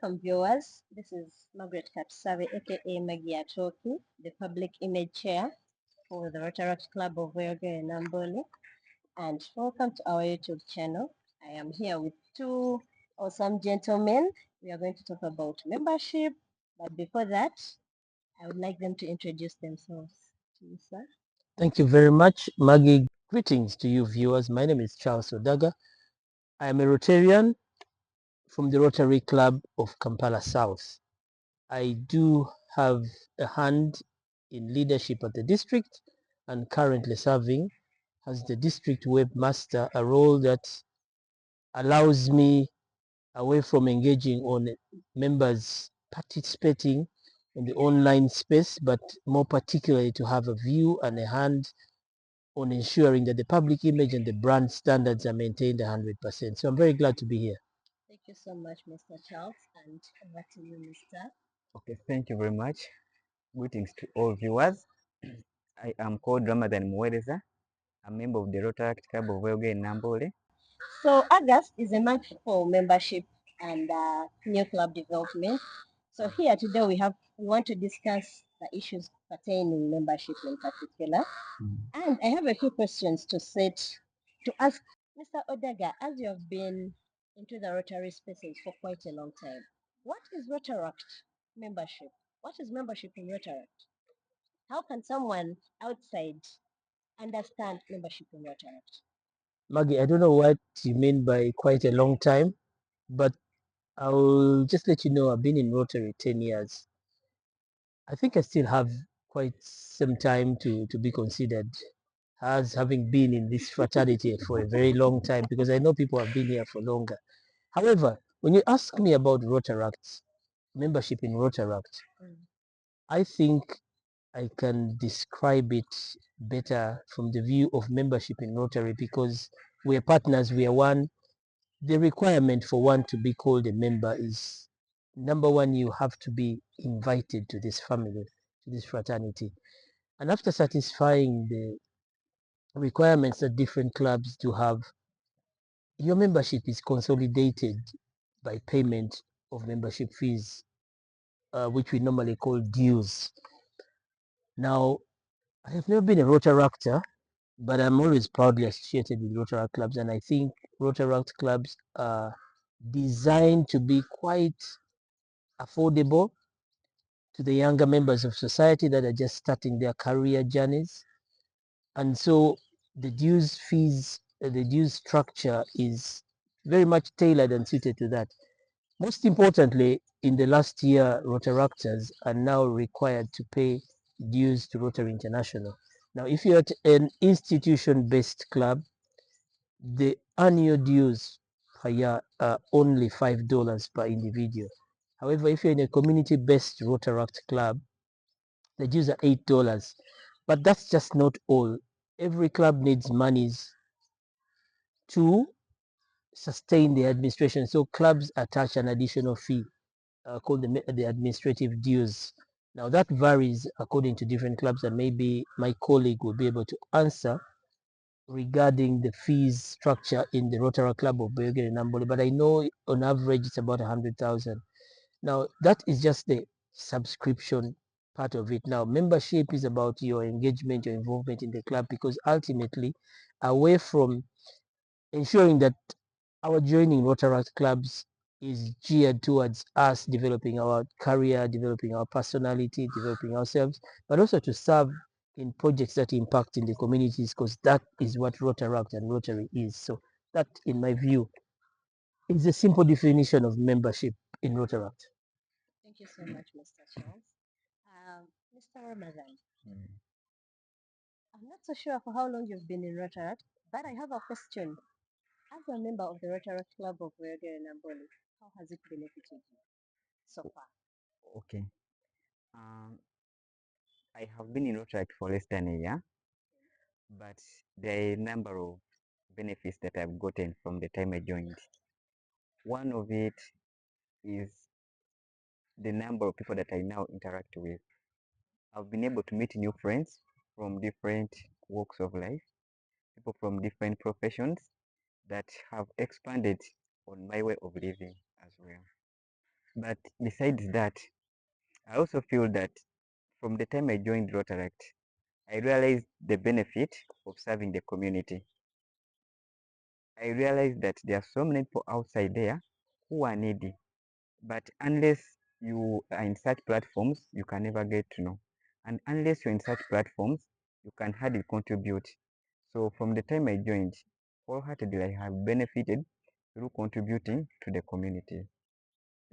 Welcome viewers. This is Margaret Katsawe aka Maggie Atoki, the Public Image Chair for the Rotaract Club of Bweyogerere Namboole. And welcome to our YouTube channel. I am here with two awesome gentlemen. We are going to talk about membership. But before that, I would like them to introduce themselves. To you, sir. Thank you very much, Maggie. Greetings to you viewers. My name is Charles Odaga. I am a Rotarian from the Rotary Club of Kampala South. I do have a hand in leadership at the district and currently serving as the district webmaster, a role that allows me, away from engaging on members participating in the online space, but more particularly to have a view and a hand on ensuring that the public image and the brand standards are maintained 100%. So I'm very glad to be here. Thank you so much, Mr. Charles. And over to you, Mr. Okay, thank you very much. Greetings to all viewers. I am called Ramadan Muwereza, a member of the Rotaract Club of Bweyogerere Namboole. So August is a month for membership and new club development. So here today we want to discuss the issues pertaining membership in particular. And I have a few questions to ask Mr. Odaga, as you have been into the Rotary spaces for quite a long time. What is Rotaract membership? What is membership in Rotaract? How can someone outside understand membership in Rotaract? Maggie, I don't know what you mean by quite a long time, but I'll just let you know I've been in Rotary 10 years. I think I still have quite some time to be considered as having been in this fraternity for a very long time, because I know people have been here for longer. However, when you ask me about Rotaract, membership in Rotaract, I think I can describe it better from the view of membership in Rotary, because we are partners, we are one. The requirement for one to be called a member is, number one, you have to be invited to this family, to this fraternity. And after satisfying the requirements that different clubs do have, your membership is consolidated by payment of membership fees, which we normally call dues. Now, I have never been a Rotaractor, but I'm always proudly associated with Rotaract clubs, and I think Rotaract clubs are designed to be quite affordable to the younger members of society that are just starting their career journeys. And so the dues fees, the dues structure is very much tailored and suited to that. Most importantly, in the last year, Rotaractors are now required to pay dues to Rotary International. Now, if you're at an institution-based club, the annual dues per year are only $5 per individual. However, if you're in a community-based Rotaract club, the dues are $8. But that's just not all. Every club needs monies to sustain the administration. So clubs attach an additional fee called the administrative dues. Now that varies according to different clubs, and maybe my colleague will be able to answer regarding the fees structure in the Rotary Club of Bweyogerere Namboole, but I know on average it's about 100,000. Now that is just the subscription part of it. Now membership is about your engagement, your involvement in the club, because ultimately, away from ensuring that our joining Rotaract clubs is geared towards us developing our career, developing our personality, developing ourselves, but also to serve in projects that impact in the communities, because that is what Rotaract and Rotary is. So that, in my view, is a simple definition of membership in Rotaract. Thank you so much, Mr. Charles. Mr. Ramadan, I'm not so sure for how long you've been in Rotaract, but I have a question. As a member of the Rotaract Club of Bweyogerere Namboole, how has it benefited you so far? Okay. Um, I have been in Rotaract for less than a year, but there are a number of benefits that I've gotten from the time I joined. One of it is the number of people that I now interact with. I've been able to meet new friends from different walks of life, people from different professions that have expanded on my way of living as well. But besides that, I also feel that from the time I joined Rotaract, I realized the benefit of serving the community. I realized that there are so many people outside there who are needy, but unless you are in such platforms, you can never get to know. And unless you're in such platforms, you can hardly contribute. So from the time I joined, wholeheartedly I have benefited through contributing to the community.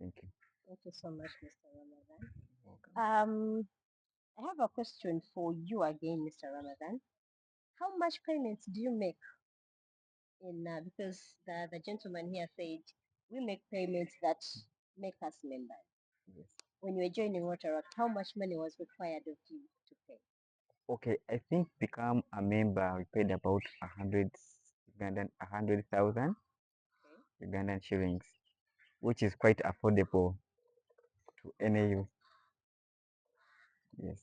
Thank you. Thank you so much, Mr. Ramadan. Welcome. I have a question for you again, Mr. Ramadan. How much payments do you make in because the gentleman here said we make payments that make us members. Yes. When you were joining Rotaract, how much money was required of you to pay? Okay, I think become a member we paid about 100,000 Okay, Ugandan shillings, which is quite affordable to any youth. Yes.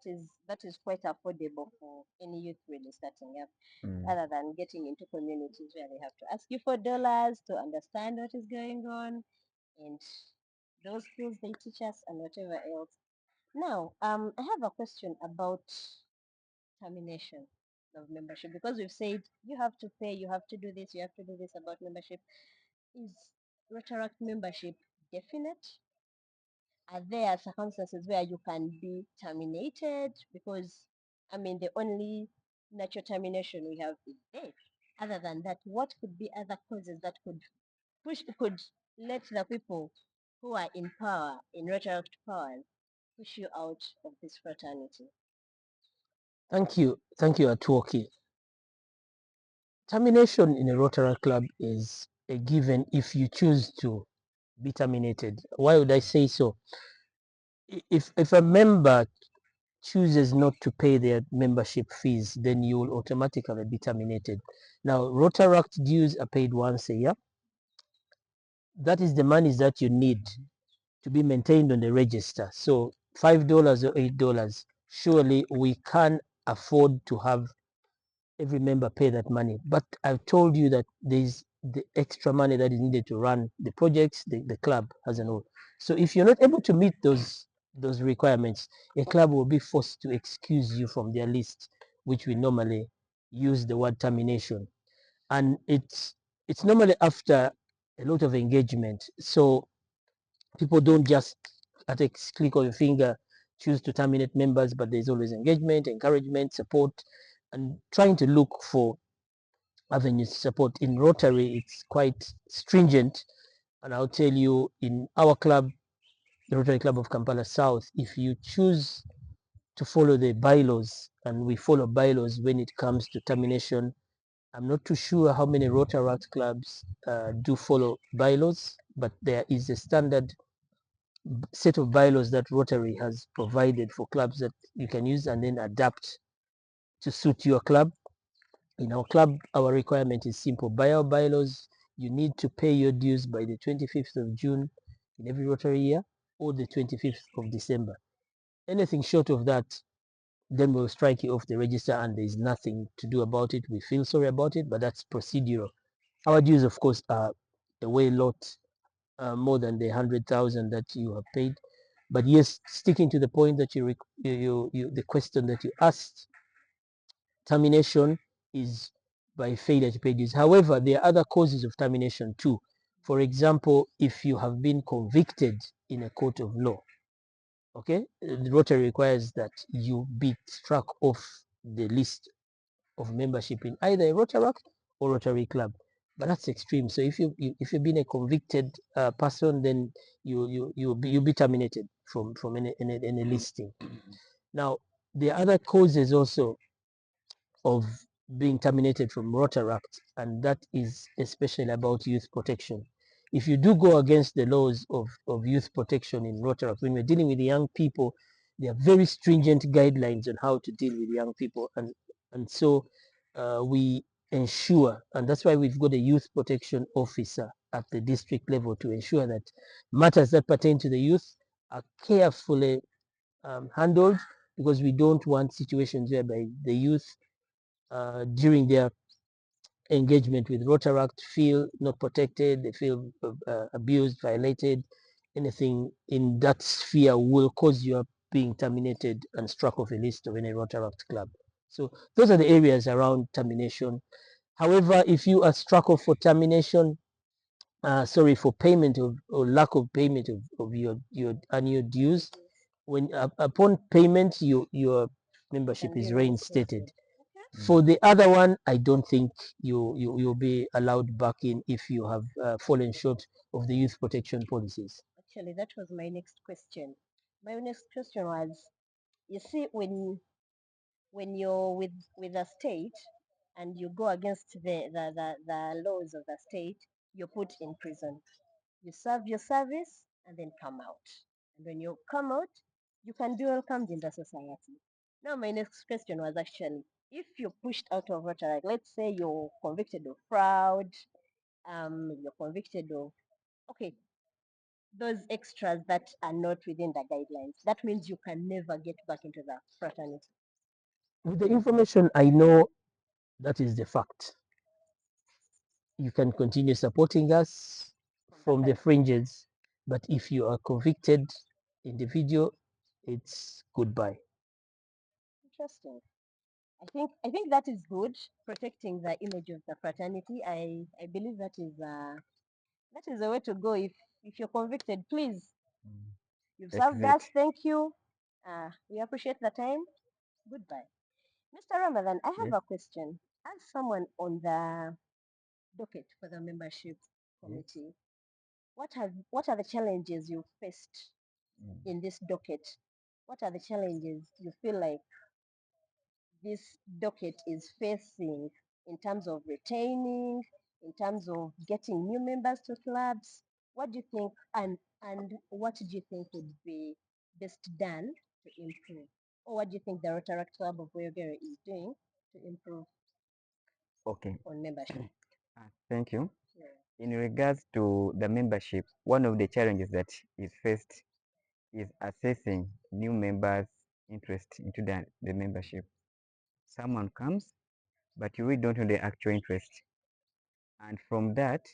good. That is quite affordable for any youth really starting up, Mm. rather than getting into communities where they have to ask you for dollars to understand what is going on, and those skills they teach us and whatever else. Now, I have a question about termination of membership, because we've said you have to pay, you have to do this, you have to do this about membership. Is Rotaract membership definite? Are there circumstances where you can be terminated? Because I mean, the only natural termination we have is death. Other than that, what could be other causes that could let the people who are in power, in Rotaract power, push you out of this fraternity? Thank you, Atwoki. Termination in a Rotary club is a given if you choose to be terminated. Why would I say so? If a member chooses not to pay their membership fees, then you will automatically be terminated. Now, Rotaract dues are paid once a year. That is the money that you need to be maintained on the register. So $5 or $8, surely we can afford to have every member pay that money. But I've told you that there's the extra money that is needed to run the projects, the club as a whole. So if you're not able to meet those requirements, a club will be forced to excuse you from their list, which we normally use the word termination. And it's normally after a lot of engagement. So people don't just at a click of a finger choose to terminate members, but there's always engagement, encouragement, support, and trying to look for avenues to support. In Rotary, it's quite stringent, and I'll tell you, in our club, the Rotary Club of Kampala South, if you choose to follow the bylaws, and we follow bylaws when it comes to termination, I'm not too sure how many Rotaract clubs do follow bylaws, but there is a standard set of bylaws that Rotary has provided for clubs that you can use and then adapt to suit your club. In our club, our requirement is simple. By our bylaws, you need to pay your dues by the 25th of June in every Rotary year or the 25th of December. Anything short of that, then we'll strike you off the register and there's nothing to do about it. We feel sorry about it, but that's procedural. Our dues, of course, are a way lot more than the 100,000 that you have paid. But yes, sticking to the point that the question that you asked, termination is by failure to pay dues. However, there are other causes of termination too. For example, if you have been convicted in a court of law, okay, the Rotary requires that you be struck off the list of membership in either a Rotaract or Rotary Club. But that's extreme. So if you've been a convicted person, then you'll be terminated from any listing. Now, there are other causes also of being terminated from Rotaract, and that is especially about youth protection. If you do go against the laws of youth protection in Rotaract, when we're dealing with the young people, there are very stringent guidelines on how to deal with young people, and so we ensure, and that's why we've got a youth protection officer at the district level to ensure that matters that pertain to the youth are carefully handled, because we don't want situations whereby the youth during their engagement with Rotaract feel not protected, they feel abused, violated. anything in that sphere will cause you being terminated and struck off a list of any Rotaract club. So those are the areas around termination. However, if you are struck off for termination, sorry, for payment of or lack of payment of your annual dues, when upon payment, your membership Can be is reinstated. reinstated. Okay. For the other one, I don't think you'll be allowed back in if you have fallen short of the youth protection policies. Actually, that was my next question. My next question was, you see, when you're with a state and you go against the laws of the state, you're put in prison. You serve your service and then come out. And when you come out, you can be welcomed in the society. Now, my next question was actually, if you're pushed out of Rotaract, let's say you're convicted of fraud, you're convicted of, okay, those extras that are not within the guidelines, that means you can never get back into the fraternity. With the information I know, that is the fact. You can continue supporting us From the from the fringes, but if you are convicted individual, it's goodbye. Interesting. I think that is good, protecting the image of the fraternity. I believe that is the way to go. If you're convicted, please, Mm. you've served Exit. us. Thank you. We appreciate the time. Goodbye. Mr. Ramadan, I have Yes. a question. As someone on the docket for the membership Yes. committee, what are the challenges you faced Mm. in this docket? What are the challenges you feel like this docket is facing in terms of retaining, in terms of getting new members to clubs? What do you think, and what do you think would be best done to improve? Or what do you think the Rotaract Club of Bweyogerere is doing to improve Okay. on membership? Thank you. Yeah. In regards to the membership, one of the challenges that is faced is assessing new members' interest into the membership. Someone comes, but you really don't know the actual interest. And from that,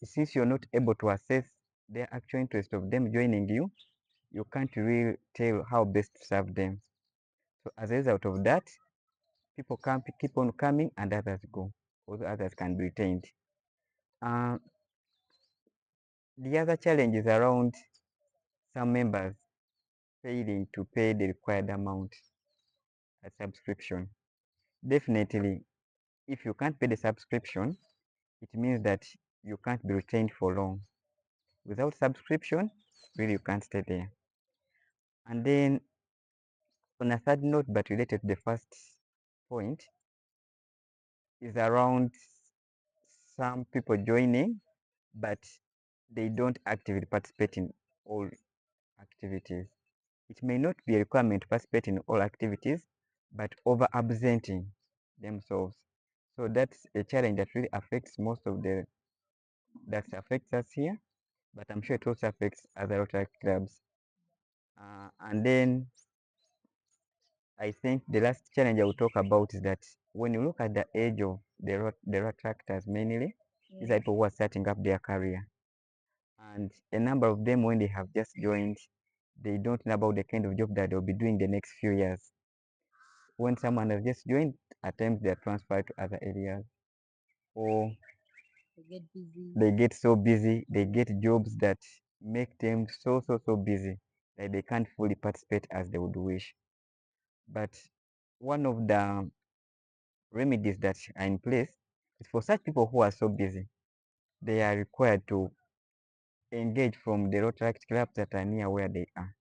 since you're not able to assess the actual interest of them joining you, you can't really tell how best to serve them. So as a result of that, people can keep on coming and others go, although others can be retained. Uh, the other challenge is around some members failing to pay the required amount as subscription. Definitely, if you can't pay the subscription, it means that you can't be retained for long. Without subscription, really you can't stay there. And then on a third note, but related to the first point, is around some people joining, but they don't actively participate in all activities. It may not be a requirement to participate in all activities, but over absenting themselves. So that's a challenge that really affects that affects us here, but I'm sure it also affects other Rotary clubs. And then I think the last challenge I will talk about is that when you look at the age of the Rotaractors mainly, these are people who are starting up their career. And a number of them, when they have just joined, they don't know about the kind of job that they'll be doing the next few years. When someone has just joined, at times they are transferred to other areas, or They get busy. they get so busy, they get jobs that make them so busy that they can't fully participate as they would wish. But one of the remedies that are in place is for such people who are so busy, they are required to engage from the Rotaract clubs that are near where they are,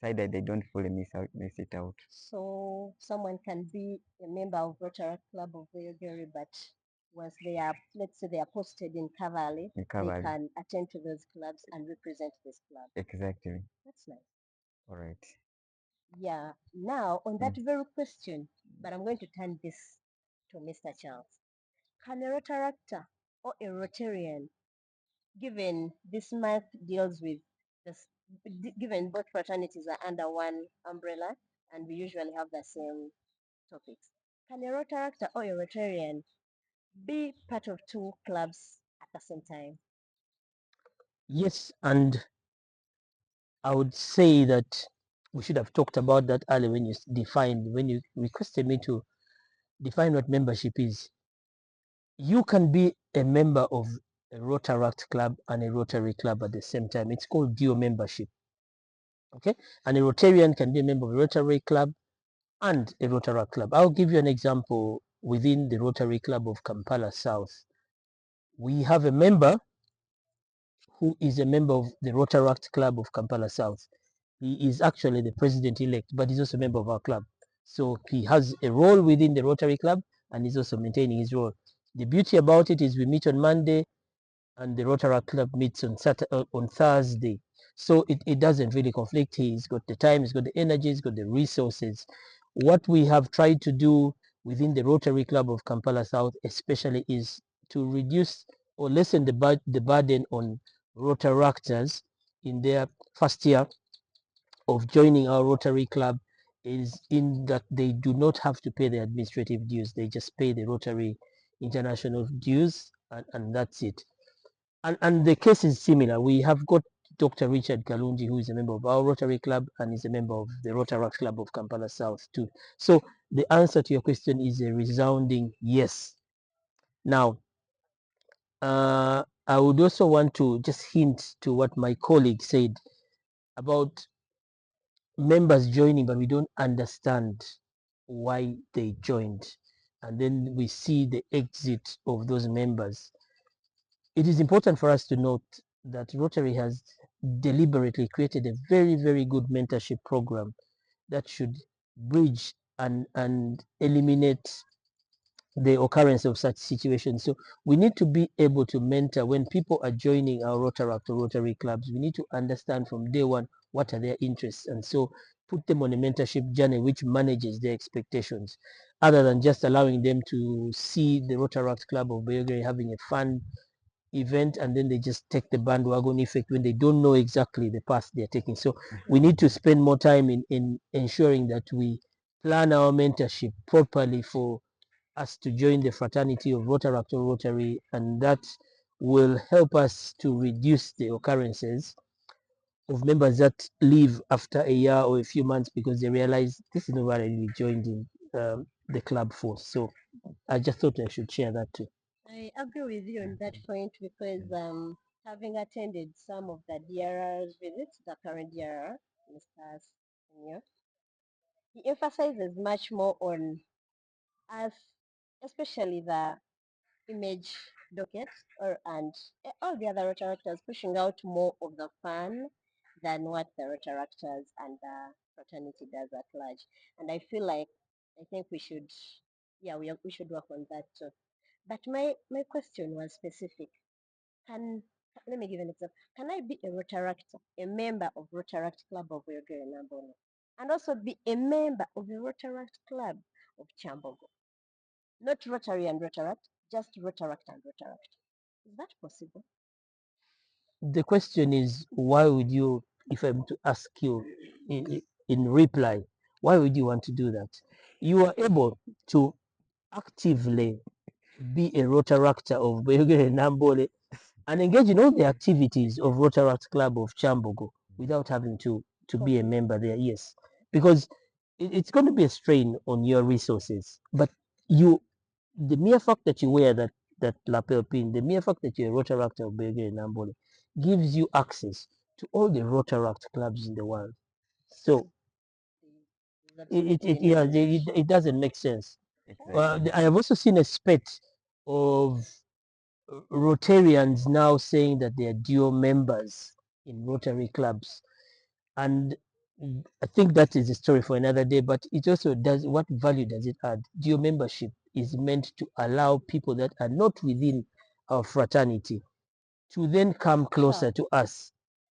so that they don't fully miss it out. So someone can be a member of Rotaract Club of Bweyogerere, but once they are, let's say they are posted in Cavalry, In they Cavalry. can attend to those clubs and represent this club. Exactly. That's nice. All right. Yeah. Now, on that Mm. very question, but I'm going to turn this to Mr. Charles. Can a Rotaractor or a Rotarian, given this month deals with this, given both fraternities are under one umbrella and we usually have the same topics, can a Rotaractor or a Rotarian be part of two clubs at the same time? Yes, and I would say that we should have talked about that earlier when when you requested me to define what membership is. You can be a member of a Rotaract club and a Rotary club at the same time. It's called dual membership. Okay, and a Rotarian can be a member of a Rotary club and a Rotaract club. I'll give you an example within the Rotary Club of Kampala South. We have a member who is a member of the Rotaract Club of Kampala South. He is actually the president elect, but he's also a member of our club. So he has a role within the Rotary Club and he's also maintaining his role. The beauty about it is we meet on Monday and the Rotaract Club meets on on Thursday. So it doesn't really conflict. He's got the time, he's got the energy, he's got the resources. What we have tried to do within the Rotary Club of Kampala South, especially, is to reduce or lessen the burden on Rotaractors in their first year of joining our Rotary Club, is in that they do not have to pay the administrative dues. They just pay the Rotary International dues, and that's it. And the case is similar. We have got Dr. Richard Kalunji, who is a member of our Rotary Club and is a member of the Rotaract Club of Kampala South too. So the answer to your question is a resounding yes. Now, I would also want to just hint to what my colleague said about members joining, but we don't understand why they joined. And then we see the exit of those members. It is important for us to note that Rotary has deliberately created a very, very good mentorship program that should bridge and eliminate the occurrence of such situations. So we need to be able to mentor when people are joining our Rotaract or Rotary clubs. We need to understand from day one what are their interests, and so put them on a mentorship journey which manages their expectations, other than just allowing them to see the Rotaract Club of Bweyogerere having a fun event and then they just take the bandwagon effect when they don't know exactly the path they're taking. So we need to spend more time in ensuring that we plan our mentorship properly for us to join the fraternity of Rotaract or Rotary, and that will help us to reduce the occurrences of members that leave after a year or a few months because they realize this is not what I really joined in the club for. So I just thought I should share that too. I agree with you on that point because having attended some of the DRR's visits, the current DRR, Mr. Senior, he emphasizes much more on us, especially the image docket and all the other Rotaractors pushing out more of the fun than what the Rotaractors and the fraternity does at large. And I feel like I think we should, yeah, we should work on that too. But my question was specific. Can Let me give an example. Can I be a Rotaract, a member of Rotaract Club of Bweyogerere Namboole, and also be a member of the Rotaract Club of Chambogo? Not Rotary and Rotaract, just Rotaract and Rotaract. Is that possible? The question is, why would you, if I'm to ask you in reply, why would you want to do that? You are able to actively be a Rotaractor of Bweyogerere Namboole and engage in all the activities of Rotaract Club of Chambogo without having to be a Okay. member there. Yes, because it's going to be a strain on your resources. But you, the mere fact that you wear that lapel pin, the mere fact that you're a Rotaract of Bweyogerere Namboole, gives you access to all the Rotaract clubs in the world. So There's absolutely no yeah, match. it doesn't make sense. Okay. Exactly. I have also seen a spate of Rotarians now saying that they are dual members in Rotary clubs, and I think that is a story for another day. But it also does, what value does it add? Dual membership is meant to allow people that are not within our fraternity to then come Sure. closer to us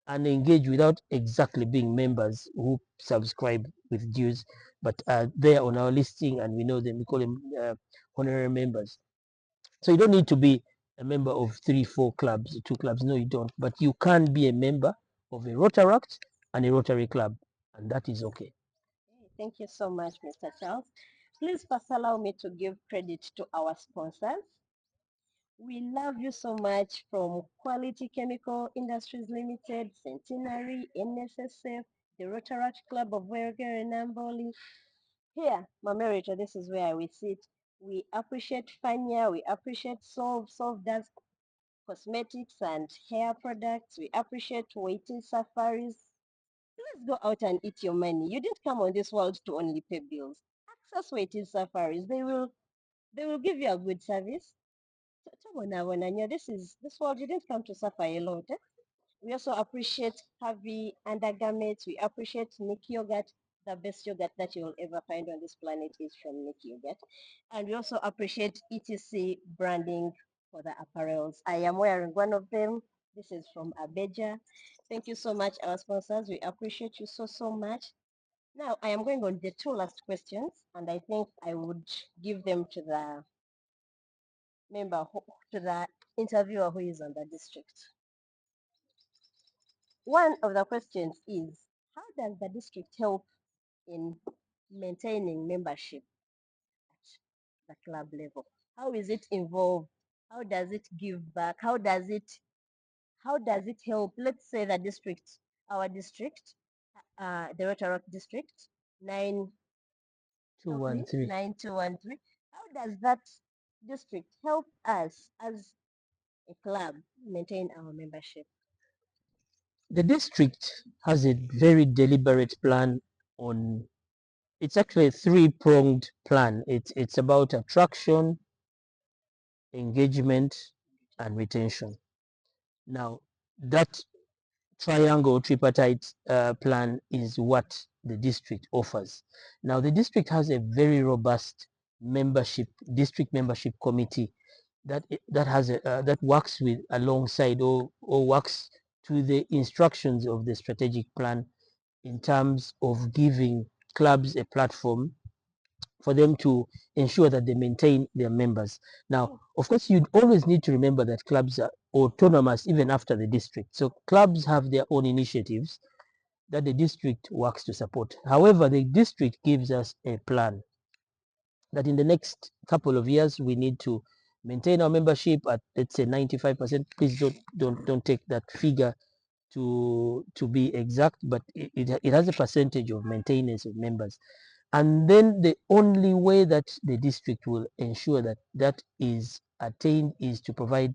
and engage without exactly being members who subscribe with dues, but are there on our listing and we know them. We call them honorary members. So you don't need to be a member of three, four clubs, two clubs. No, you don't. But you can be a member of a Rotaract and a Rotary club, and that is okay. Okay, thank you so much, Mr. Charles. Please first allow me to give credit to our sponsors. We love you so much from Quality Chemical Industries Limited, Centenary, NSSF, the Rotaract Club of Bweyogerere Namboole. Here, Mamerito, this is where we sit. We appreciate Fanya, we appreciate Solve. Solve does cosmetics and hair products. We appreciate waiting safaris. Let's go out and eat your money. You didn't come on this world to only pay bills. Access waiting safaris. They will give you a good service. This world, you didn't come to suffer alone. Eh? We also appreciate Harvey undergarments. We appreciate Nick Yogurt. The best yogurt that you will ever find on this planet is from Nick Yogurt. And we also appreciate ETC branding for the apparels. I am wearing one of them. This is from Abeja. Thank you so much, our sponsors. We appreciate you so, so much. Now, I am going on the two last questions, and I think I would give them to the to the interviewer who is on the district. One of the questions is, how does the district help in maintaining membership at the club level? How is it involved? How does it give back? How does it help? Let's say the district, our district, the Rotaract district, nine Two help one me, three. 9213. How does that district help us as a club maintain our membership? The district has a very deliberate plan on. It's actually a three-pronged plan. It's about attraction, engagement, and retention. Now, that triangle tripartite plan is what the district offers. Now, the district has a very robust district membership committee that works with alongside or works to the instructions of the strategic plan in terms of giving clubs a platform for them to ensure that they maintain their members. Now, of course, you'd always need to remember that clubs are autonomous even after the district. So clubs have their own initiatives that the district works to support. However, the district gives us a plan that in the next couple of years we need to maintain our membership at, let's say, 95%. Please don't take that figure to be exact, but it has a percentage of maintenance of members. And then the only way that the district will ensure that that is attained is to provide,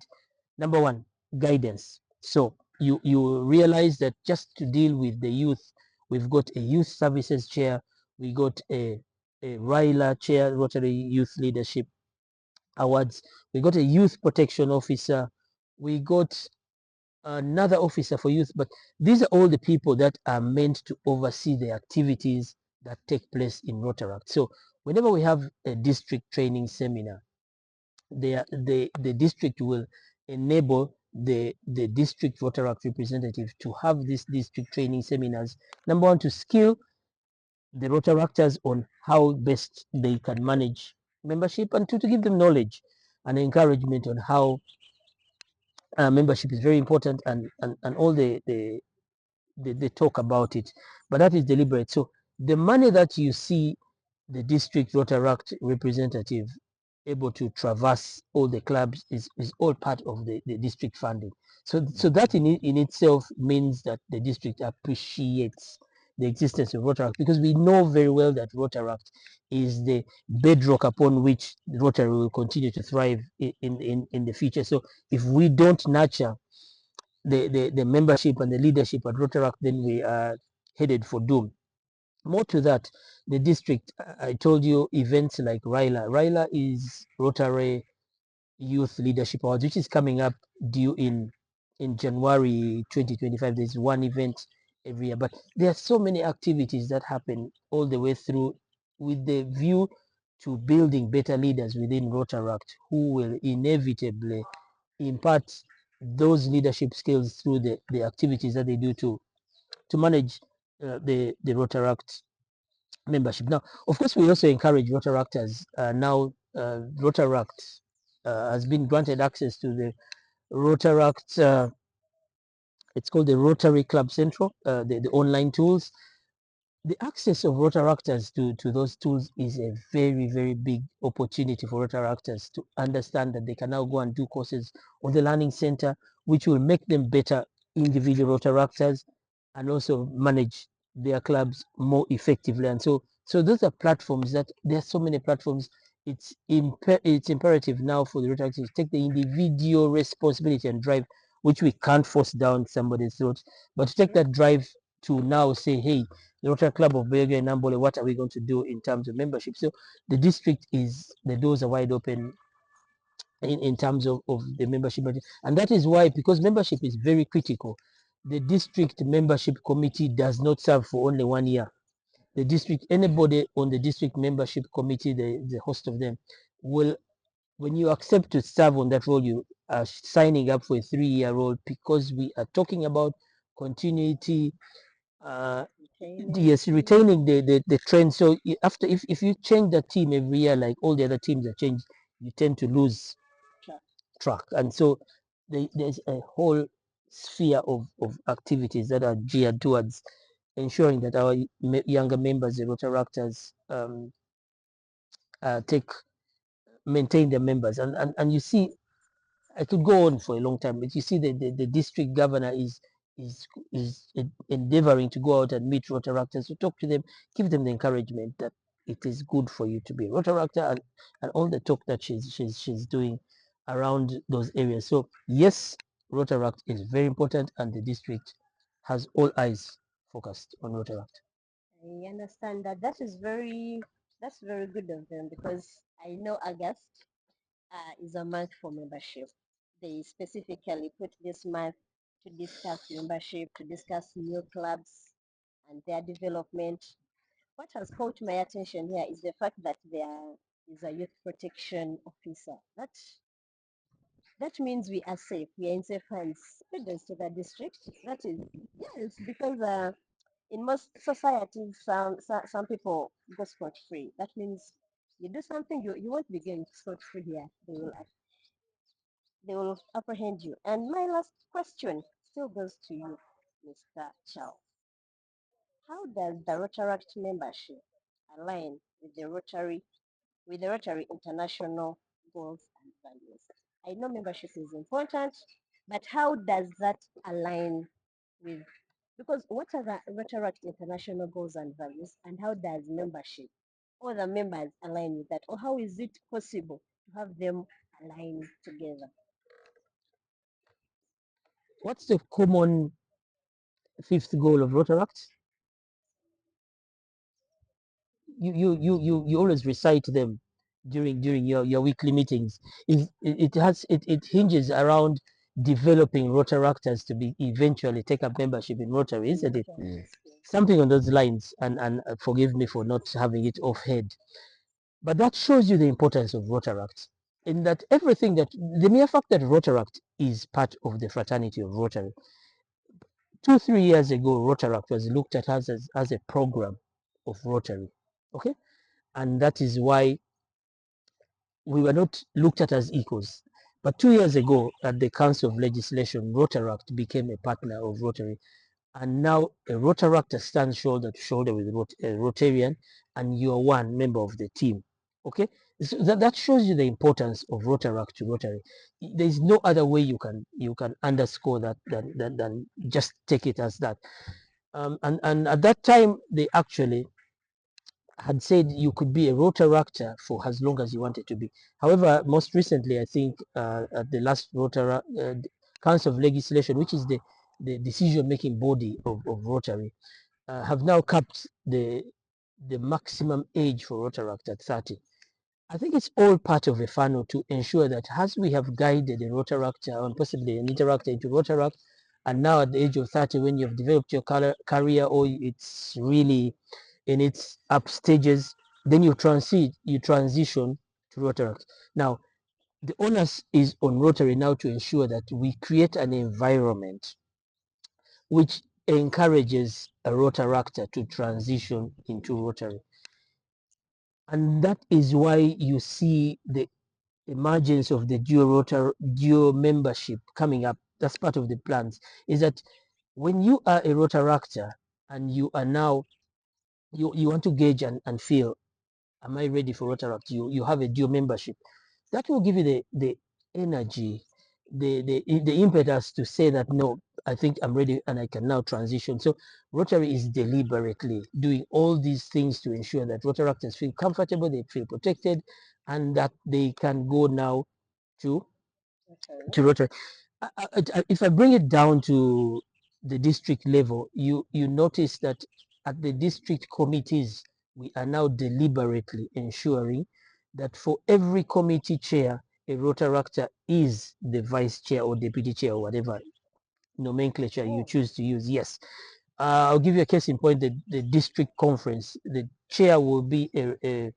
number one, guidance. So you realize that just to deal with the youth, we've got a youth services chair, we got a RILA chair, Rotary Youth Leadership Awards, we got a youth protection officer, we got another officer for youth, but these are all the people that are meant to oversee the activities that take place in Rotaract. So whenever we have a district training seminar, the district will enable the district Rotaract representative to have these district training seminars. Number one, to skill the Rotaractors on how best they can manage membership, and two, to give them knowledge and encouragement on how membership is very important, and all they talk about it, but that is deliberate. So the money that you see the district Rotaract representative able to traverse all the clubs is all part of the district funding. So that in itself means that the district appreciates the existence of Rotaract, because we know very well that Rotaract is the bedrock upon which Rotary will continue to thrive in the future. So if we don't nurture the membership and the leadership at Rotaract, then we are headed for doom. More to that, the district, I told you, events like RILA. RILA is Rotary Youth Leadership Awards, which is coming up due in January 2025. There's one event every year, but there are so many activities that happen all the way through with the view to building better leaders within Rotaract who will inevitably impart those leadership skills through the activities that they do to manage the Rotaract membership. Now, of course, we also encourage Rotaractors. Now, Rotaract has been granted access to the Rotaract. It's called the Rotary Club Central, the online tools. the access of Rotaractors to those tools is a very, very big opportunity for Rotaractors to understand that they can now go and do courses on the Learning Center, which will make them better individual Rotaractors and also manage their clubs more effectively. And so those are platforms that there are so many platforms. It's imperative now for the Rotaractors to take the individual responsibility and drive, which we can't force down somebody's throat, but to take Mhm. that drive to now say, hey, the Rotary Club of Bweyogerere Namboole, what are we going to do in terms of membership? So the district the doors are wide open in terms of the membership. And that is why, because membership is very critical, the district membership committee does not serve for only 1 year. The district, anybody on the district membership committee, the host of them, will, when you accept to serve on that role, you are signing up for a 3-year role, because we are talking about continuity, uh, Retaining. yes, retaining the trend. So after, if you change the team every year, like all the other teams that change, you tend to lose Track. track. And so there's a whole sphere of activities that are geared towards ensuring that our younger members, the Rotaractors, take maintain their members. And you see, I could go on for a long time, but you see, the district governor is endeavoring to go out and meet Rotaractors, to talk to them, give them the encouragement that it is good for you to be a Rotaractor, and all the talk that she's doing around those areas. So yes, Rotaract is very important, and the district has all eyes focused on Rotaract. I understand that. That's very good of them because I know August is a month for membership. They specifically put this month to discuss membership, to discuss new clubs and their development. What has caught my attention here is the fact that there is a youth protection officer. That means we are safe. We are in safe hands. Kudos to the district. That is, yes, because in most societies, some people go scot free. That means you do something, you won't be going scot free here. They will apprehend you. And my last question still goes to you, Mr. Charles. How does the Rotaract membership align with the Rotary International goals and values? I know membership is important, but how does that align with, because what are the Rotaract International goals and values, and how does membership or the members align with that, or how is it possible to have them align together? What's the common fifth goal of Rotaract? You always recite them during your weekly meetings. It hinges around developing Rotaractors to be eventually take up membership in Rotary, isn't it? Eventually, Yes. yes. Something on those lines, and forgive me for not having it off head, but that shows you the importance of Rotaract. In that everything that the mere fact that Rotaract is part of the fraternity of Rotary. 2 3 years ago, Rotaract was looked at as a program of Rotary. Okay, and that is why we were not looked at as equals. But 2 years ago, at the Council of Legislation, Rotaract became a partner of Rotary. And now a Rotaract stands shoulder to shoulder with a Rotarian, and you are one member of the team. Okay? So that shows you the importance of Rotaract to Rotary. There is no other way you can underscore that than just take it as that. And at that time, they actually had said you could be a Rotaractor for as long as you wanted to be. However, most recently, I think at the last Council of Legislation, which is the decision-making body of Rotary, have now capped the maximum age for Rotaract at 30. I think it's all part of a funnel to ensure that as we have guided a Rotaractor and possibly an Interactor into Rotaract, and now at the age of 30, when you've developed your career, or it's really in its up stages, then you transition to Rotaract. Now, the onus is on Rotary now to ensure that we create an environment which encourages a Rotaractor to transition into Rotary. And that is why you see the emergence of the dual membership coming up. That's part of the plans. Is that when you are a Rotaractor and you are now you want to gauge and feel, am I ready for Rotaract? You have a dual membership. That will give you the energy, the impetus to say that no, I think I'm ready and I can now transition. So Rotary is deliberately doing all these things to ensure that Rotaractors feel comfortable, they feel protected, and that they can go now to Okay. Rotary. If I bring it down to the district level, you notice that at the district committees, we are now deliberately ensuring that for every committee chair, a Rotaractor is the vice chair or deputy chair or whatever nomenclature you Oh, choose to use. Yes. I'll give you a case in point. The district conference, the chair will be a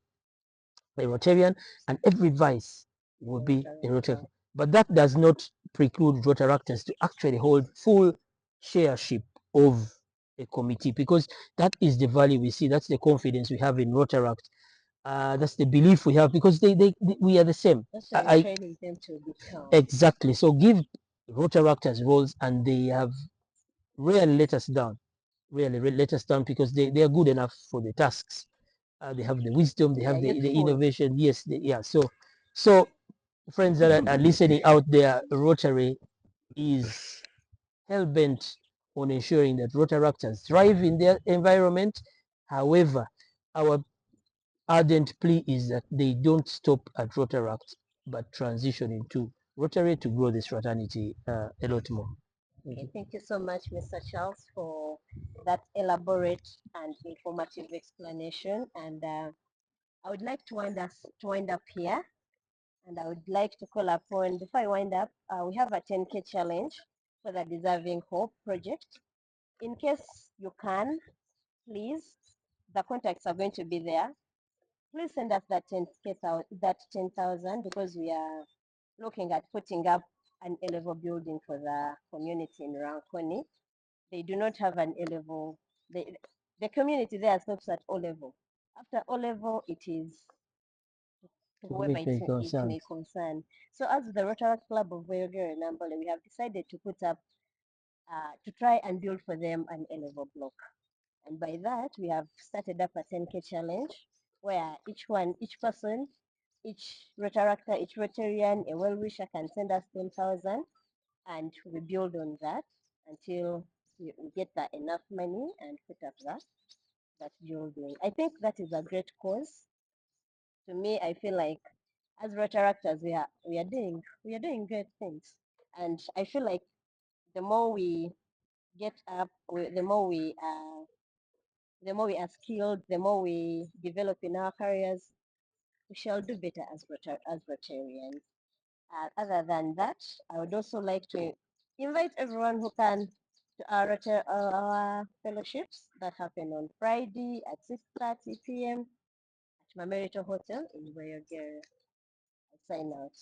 Rotarian, and every vice will be a Rotarian. Rotaract. But that does not preclude Rotaractors to actually hold full shareship of a committee, because that is the value we see. That's the confidence we have in Rotaract. That's the belief we have, because we are the same. That's why you're I training them to become. exactly. So give Rotaractors roles, and they have rarely let us down. Rarely let us down, because they are good enough for the tasks. They have the wisdom, they They are have the youthful. innovation. Yes, yeah. So friends that are listening out there, Rotary is hell bent on ensuring that Rotaractors thrive in their environment. However, our ardent plea is that they don't stop at Rotaract, but transition into Rotary to grow this fraternity a lot more. Thank Okay, you. thank you so much, Mr. Charles, for that elaborate and informative explanation. And I would like to wind up here. And I would like to call upon, before I wind up, we have a 10K challenge for the Deserving Hope project. In case you can, please, the contacts are going to be there. Please send us that 10K, that 10,000, because we are looking at putting up an A-level building for the community in Rankoni. They do not have an A-level. The community there stops at O-level. After O-level, it is to To whoever which may it may concerns. concern. So as the Rotaract Club of Bweyogerere Namboole, we have decided to put up, to try and build for them an A-level block. And by that, we have started up a 10K challenge where each person, each Rotaractor, each Rotarian, a well-wisher can send us 10,000, and we build on that until we get that enough money and put up that building. I think that is a great cause. To me, I feel like as Rotaractors, we are doing great things, and I feel like the more we get up, the more we are skilled, the more we develop in our careers, we shall do better as Rotarians. Other than that, I would also like to invite everyone who can to our fellowships that happen on Friday at 6:30 p.m. at Mamerito Hotel in Bweyogerere. I sign out.